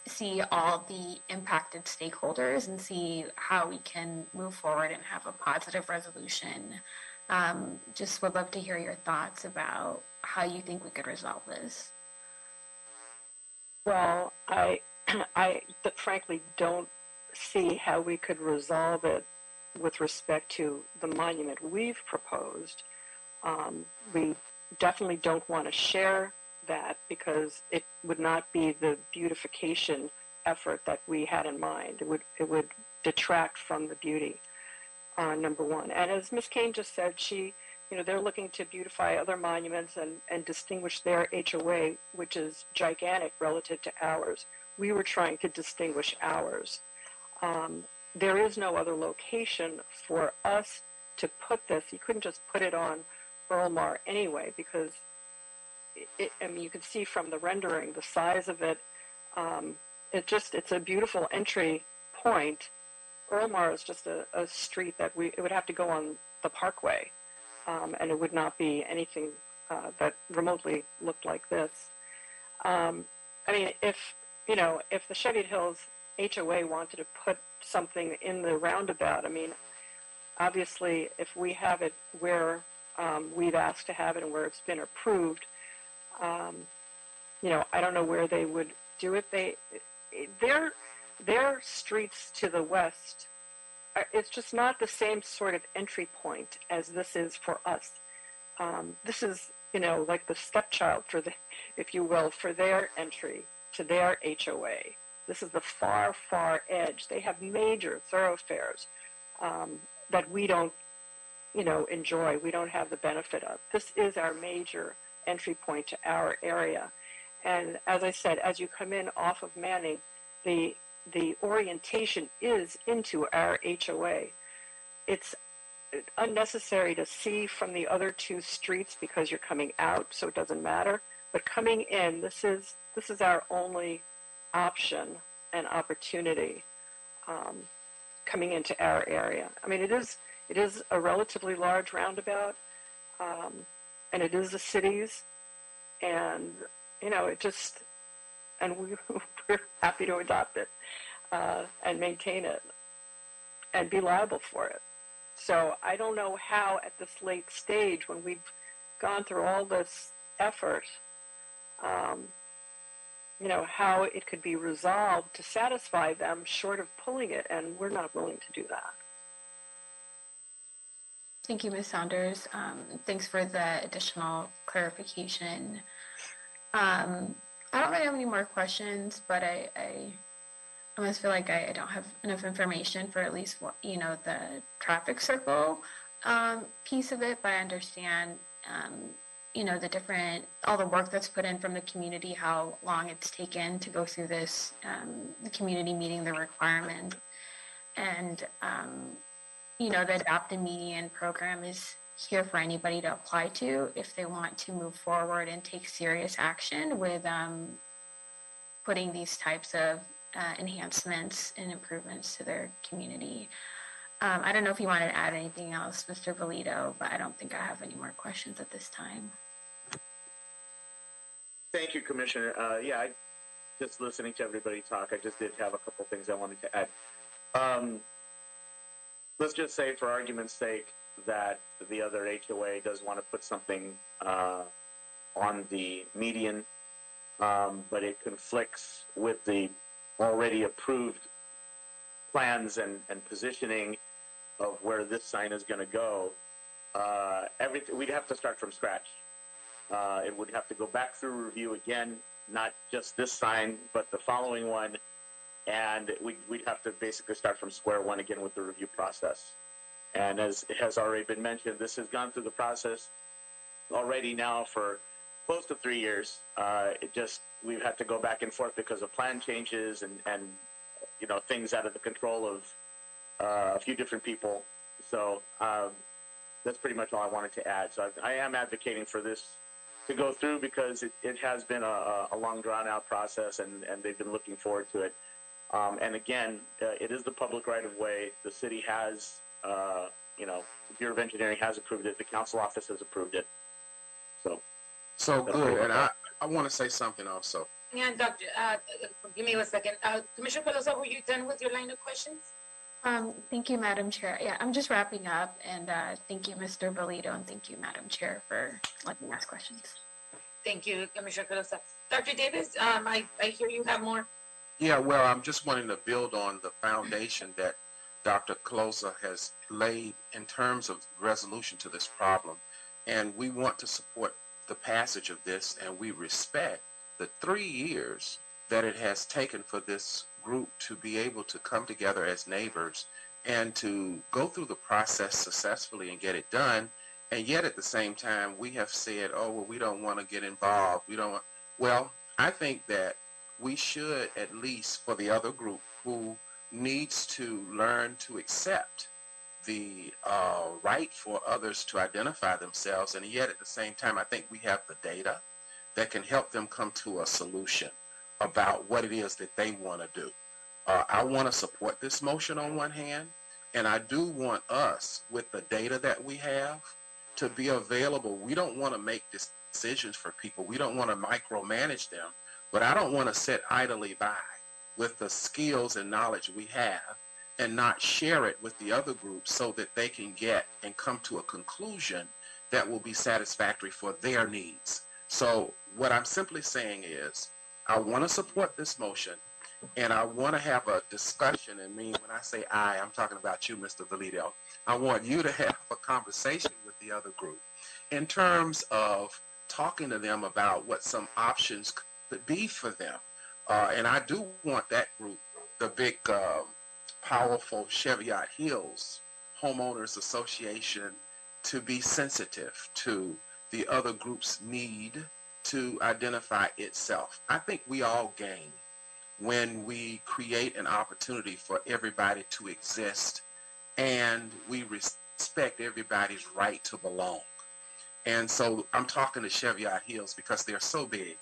see all the impacted stakeholders and see how we can move forward and have a positive resolution. Just would love to hear your thoughts about how you think we could resolve this. Well, I frankly don't see how we could resolve it with respect to the monument we've proposed. We definitely don't want to share that because it would not be the beautification effort that we had in mind. It would detract from the beauty, number one. And as Ms. Kane just said, they're looking to beautify other monuments and distinguish their HOA, which is gigantic relative to ours. We were trying to distinguish ours. There is no other location for us to put this. You couldn't just put it on Earlmar anyway, because you can see from the rendering the size of it. It's a beautiful entry point. Earlmar is just a street that it would have to go on the Parkway. And it would not be anything that remotely looked like this. If the Cheviot Hills HOA wanted to put something in the roundabout, obviously, if we have it where we've asked to have it and where it's been approved, I don't know where they would do it. Their streets to the west, it's just not the same sort of entry point as this is for us. This is, like the stepchild if you will, for their entry to their HOA. This is the far, far edge. They have major thoroughfares that we don't, enjoy. We don't have the benefit of. This is our major entry point to our area. And as I said, as you come in off of Manning, the orientation is into our HOA. It's unnecessary to see from the other two streets because you're coming out, so it doesn't matter. But coming in, this is our only option and opportunity coming into our area. It is a relatively large roundabout, and it is the city's, and we're happy to adopt it and maintain it and be liable for it. So I don't know how at this late stage, when we've gone through all this effort, how it could be resolved to satisfy them short of pulling it, and we're not willing to do that. Thank you, Ms. Saunders. Thanks for the additional clarification. I don't really have any more questions, but I almost feel like I don't have enough information for at least the traffic circle piece of it. But I understand all the work that's put in from the community, how long it's taken to go through this, the community meeting the requirement, and the adopted median program is here for anybody to apply to if they want to move forward and take serious action with putting these types of enhancements and improvements to their community. I don't know if you wanted to add anything else, Mr. Valito, but I don't think I have any more questions at this time. Thank you, Commissioner. Just listening to everybody talk, I just did have a couple things I wanted to add. Let's just say, for argument's sake, that the other HOA does want to put something on the median, but it conflicts with the already approved plans and positioning of where this sign is going to go. We'd have to start from scratch. It would have to go back through review again, not just this sign, but the following one, and we'd have to basically start from square one again with the review process. And as it has already been mentioned, this has gone through the process already now for close to 3 years. We've had to go back and forth because of plan changes and things out of the control of a few different people. So that's pretty much all I wanted to add. So I am advocating for this to go through because it has been a long drawn out process, and they've been looking forward to it. And again, it is the public right of way. The city has, the Bureau of Engineering has approved it. The council office has approved it. So good. And I want to say something also. Yeah, Doctor, give me 1 second. Commissioner Pelosa, were you done with your line of questions? Thank you, Madam Chair. Yeah, I'm just wrapping up, and thank you, Mr. Valito, and thank you, Madam Chair, for letting me ask questions. Thank you, Commissioner Pelosa. Dr. Davis, I hear you have more. Yeah, well, I'm just wanting to build on the foundation that Dr. Closa has laid in terms of resolution to this problem. And we want to support the passage of this, and we respect the 3 years that it has taken for this group to be able to come together as neighbors and to go through the process successfully and get it done. And yet at the same time, we have said, oh, well, we don't want to get involved. We don't want... Well, I think that we should, at least for the other group who needs to learn to accept the right for others to identify themselves, and yet at the same time, I think we have the data that can help them come to a solution about what it is that they want to do. I want to support this motion on one hand, and I do want us, with the data that we have, to be available. We don't want to make decisions for people. We don't want to micromanage them, but I don't want to sit idly by with the skills and knowledge we have and not share it with the other groups so that they can get and come to a conclusion that will be satisfactory for their needs. So what I'm simply saying is, I want to support this motion, and I want to have a discussion. And when I say I'm talking about you, Mr. Valito. I want you to have a conversation with the other group in terms of talking to them about what some options could be for them. And I do want that group, the big, powerful Cheviot Hills Homeowners Association, to be sensitive to the other group's need to identify itself. I think we all gain when we create an opportunity for everybody to exist and we respect everybody's right to belong. And so I'm talking to Cheviot Hills because they're so big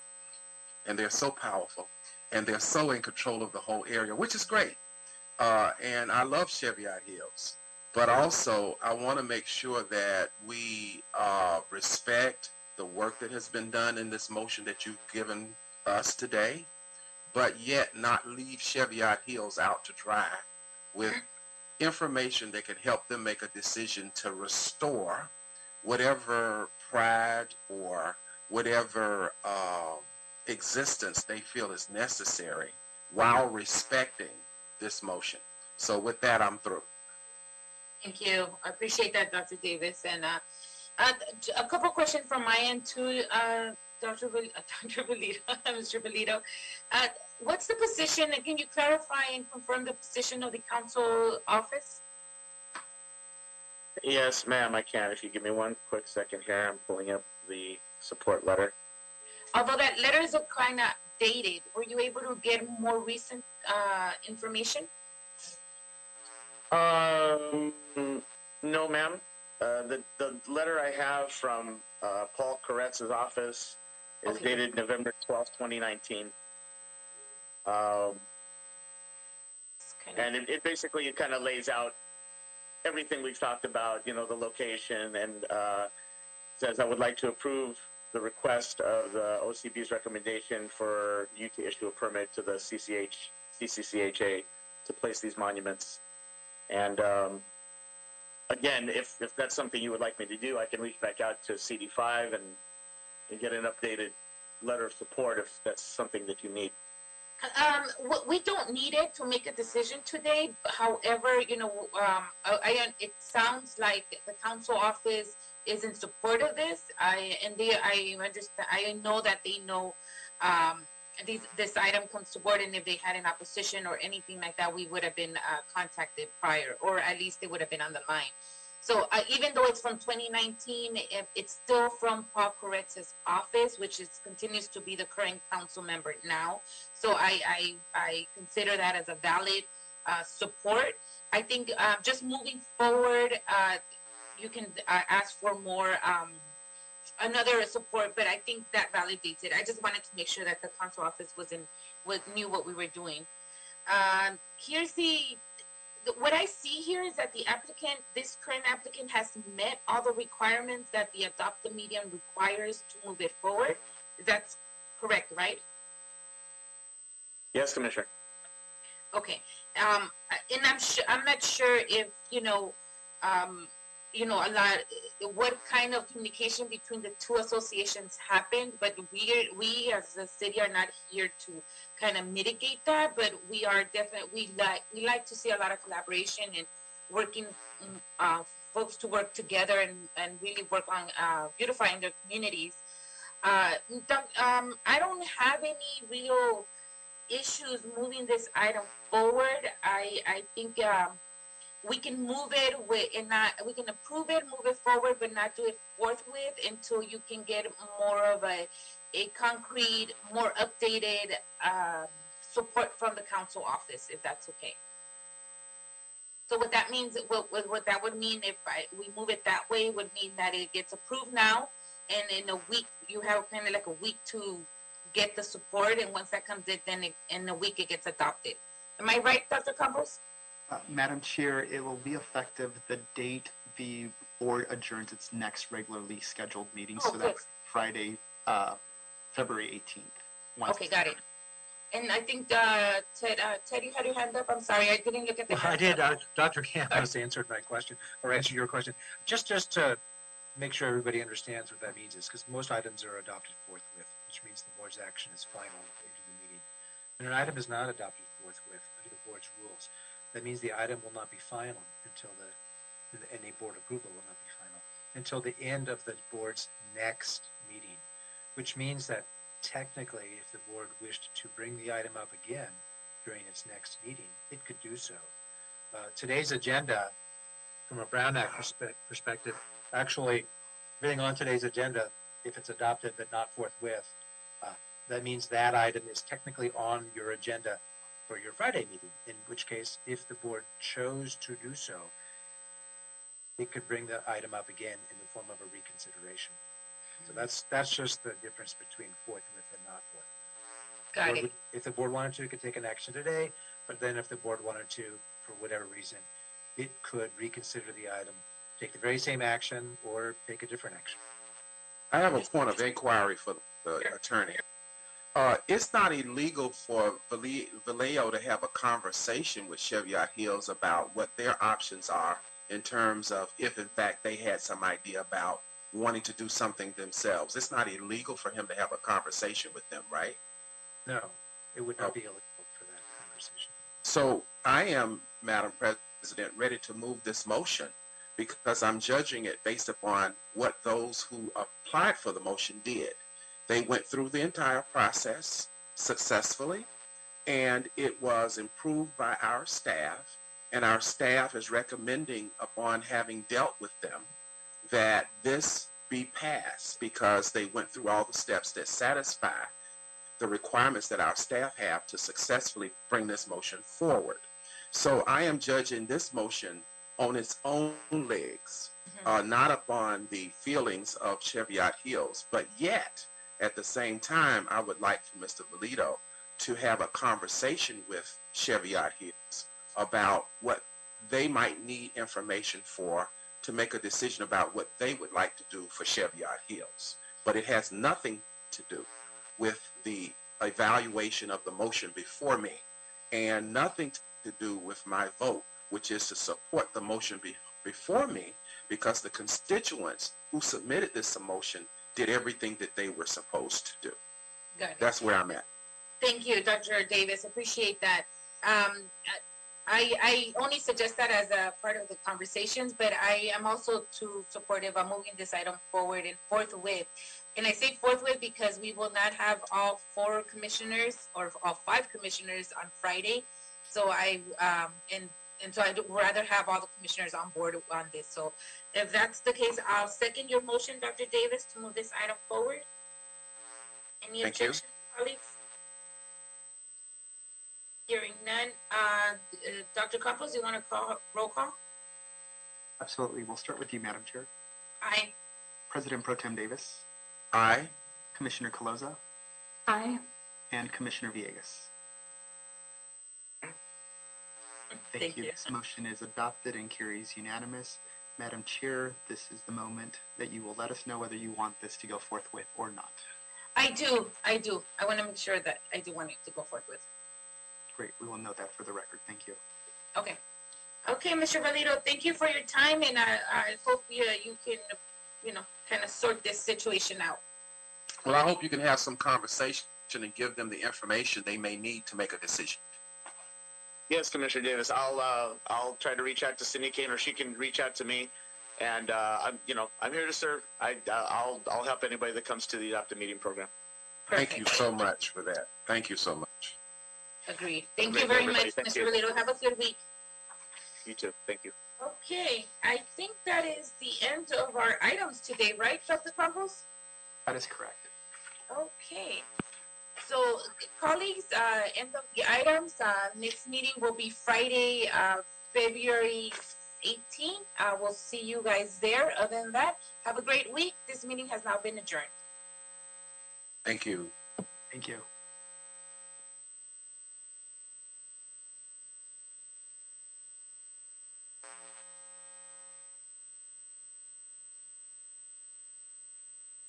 and they're so powerful and they're so in control of the whole area, which is great. And I love Cheviot Hills, but also I want to make sure that we respect the work that has been done in this motion that you've given us today, but yet not leave Cheviot Hills out to dry with information that can help them make a decision to restore whatever pride or whatever existence they feel is necessary while respecting this motion. So with that, I'm through. Thank you. I appreciate that, Dr. Davis. And a couple questions from my end too, Dr. Valito, Mr. Valito. What's the position, and can you clarify and confirm the position of the council office? Yes, ma'am, I can. If you give me 1 quick second here, I'm pulling up the support letter. Although that letter is kind of dated, were you able to get more recent information? No, ma'am. The letter I have from Paul Koretz's office is dated November 12th, 2019. And it basically kind of lays out everything we've talked about, the location, and says I would like to approve the request of the OCB's recommendation for you to issue a permit to the CCCHA to place these monuments. And again, if that's something you would like me to do, I can reach back out to CD5 and get an updated letter of support if that's something that you need. We don't need it to make a decision today. However, it sounds like the council office is in support of this. I understand. I know that they know this item comes to board, and if they had an opposition or anything like that, we would have been contacted prior, or at least they would have been on the line. So even though it's from 2019, it's still from Paul Koretz's office, which continues to be the current council member now. So I consider that as a valid support. I think just moving forward, you can ask for more another support, but I think that validates it. I just wanted to make sure that the council office knew what we were doing. Here's what I see here is that this current applicant has met all the requirements that the adopt the median requires to move it forward. That's correct, right? Yes, Commissioner. Okay. And I'm not sure if a lot what kind of communication between the two associations happened, but we as a city are not here to kind of mitigate that, but we are definitely we like to see a lot of collaboration and working folks to work together and really work on beautifying their communities. I don't have any real issues moving this item forward. I think we can move it we can approve it, move it forward, but not do it forthwith until you can get more of a concrete, more updated support from the council office, if that's okay. So what that means, what that would mean if we move it that way would mean that it gets approved now, and in a week you have kind of like a week to get the support, and once that comes in, then in a week it gets adopted. Am I right, Dr. Campos? Madam Chair, it will be effective the date the board adjourns its next regularly scheduled meeting. So that's Friday, February 18th. Okay, got it. And I think Ted, you had your hand up. I'm sorry, I didn't look at the. Well, I did. Dr. Campos answered my question, or answered your question. Just to make sure everybody understands what that means is because most items are adopted forthwith, which means the board's action is final into the meeting. When an item is not adopted forthwith under the board's rules, that means the item will not be final until any board approval will not be final until the end of the board's next meeting, which means that technically, if the board wished to bring the item up again during its next meeting, it could do so. Today's agenda, from a Brown Act perspective, actually, everything on today's agenda, if it's adopted but not forthwith, that means that item is technically on your agenda for your Friday meeting, in which case, if the board chose to do so, it could bring the item up again in the form of a reconsideration. So that's just the difference between forthwith and not forthwith. Got it. If the board wanted to, it could take an action today, but then if the board wanted to, for whatever reason, it could reconsider the item, take the very same action, or take a different action. I have a point of inquiry for the attorney. It's not illegal for Vallejo to have a conversation with Cheviot Hills about what their options are in terms of if, in fact, they had some idea about wanting to do something themselves. It's not illegal for him to have a conversation with them, right? No, it would not be illegal for that conversation. So I am, Madam President, ready to move this motion because I'm judging it based upon what those who applied for the motion did. They went through the entire process successfully, and it was improved by our staff, and our staff is recommending, upon having dealt with them, that this be passed because they went through all the steps that satisfy the requirements that our staff have to successfully bring this motion forward. So I am judging this motion on its own legs, not upon the feelings of Cheviot Hills, but yet, at the same time, I would like for Mr. Valito to have a conversation with Cheviot Hills about what they might need information for to make a decision about what they would like to do for Cheviot Hills. But it has nothing to do with the evaluation of the motion before me and nothing to do with my vote, which is to support the motion before me because the constituents who submitted this motion did everything that they were supposed to do. Got it. That's where I'm at. Thank you, Dr. Davis. Appreciate that. I only suggest that as a part of the conversations, but I am also too supportive of moving this item forward and forthwith. And I say forthwith because we will not have all 4 commissioners or all 5 commissioners on Friday. So so I'd rather have all the commissioners on board on this. So if that's the case, I'll second your motion, Dr. Davis, to move this item forward. Any objections, colleagues? Hearing none. Dr. Campos, you want to call roll call? Absolutely. We'll start with you, Madam Chair. Aye. President Pro Tem Davis, Aye. Commissioner Caloza, Aye. and Commissioner Villegas. Thank you. This motion is adopted and carries unanimous. Madam Chair, this is the moment that you will let us know whether you want this to go forthwith or not. I do. I want to make sure that I do want it to go forthwith. Great. We will note that for the record. Thank you. Okay. Okay, Mr. Valido, thank you for your time, and I hope you can, kind of sort this situation out. Well, I hope you can have some conversation and give them the information they may need to make a decision. Yes, Commissioner Davis. I'll try to reach out to Cindy Kane, or she can reach out to me, and I'm here to serve. I'll help anybody that comes to the adopted meeting program. Perfect. Thank you so much for that. Thank you so much. Agreed. Thank you very much, Mr. Valido. Have a good week. You too. Thank you. Okay, I think that is the end of our items today, right, Dr. Campos? That is correct. Okay. So, colleagues, end of the items. Next meeting will be Friday, February 18th. We'll see you guys there. Other than that, have a great week. This meeting has now been adjourned. Thank you. Thank you.